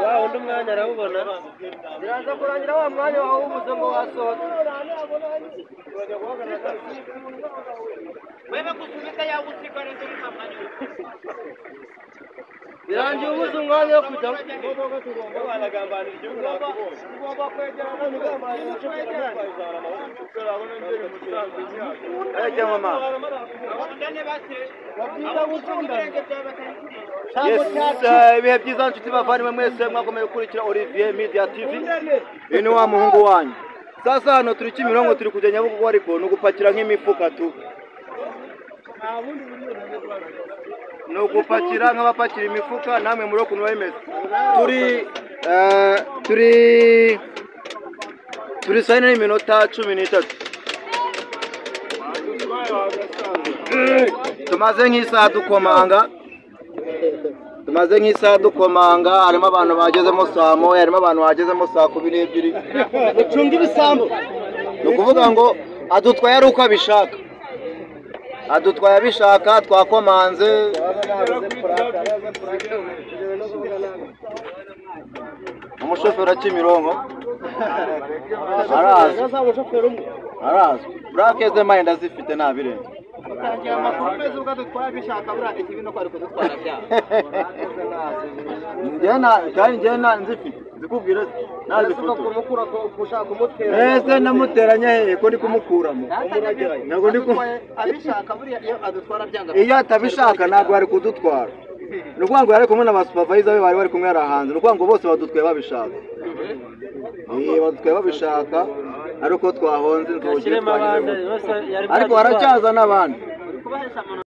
Wa undi mwanya arawubona biraza kurangira wa mwanya wawe w'ubuze ngo wasohote wewe kusubika ya usikore nduri mamanya birangiye ubuze umwanya wo kujya wanagambanira igihugu ugomba kwegerana n'umugambanira mama ibihe byiza nshuti bavandimwe mwese mwakomeye gukurikira Olivier Media TV ni wa muhungu wanyu sasa hano turi Kimironko turi kujya Nyabugogo ariko no gupakira nk'imifuka tu no gupakira nk'abapakira imifuka namwe muri ukuntu bimeze turi sayine n'iminota 13 tumaze nk'isaha dukomanga harimo abantu bagezemo saa moya harimo abantu bagezemo saa 12 mucunga ibisambo no kuvuga ngo adutwaye ari uko abishaka twakomanze umushoferi wa Kimironko arazi brakeze mayenda zifite nabirenze utangira amakuru meze ubwo dutwara bishaka burate kibino ko ariko dutwara bya njyena nzifite zikubwira nazi foto kumukura ko gushaka umutera ese namuteranya hehe ko ndi kumukuramo nago ndi abishaka buriya iyo adutwara byanga iyo atabishaka nago bari kudutwara nuko ngo yari kumwe na supervisor be bari kumwe yarahanze nuko ngo bose badutwaye babishaka badutwaye babishaka ariko twahonze nzogire ariko haracyaza n'abandi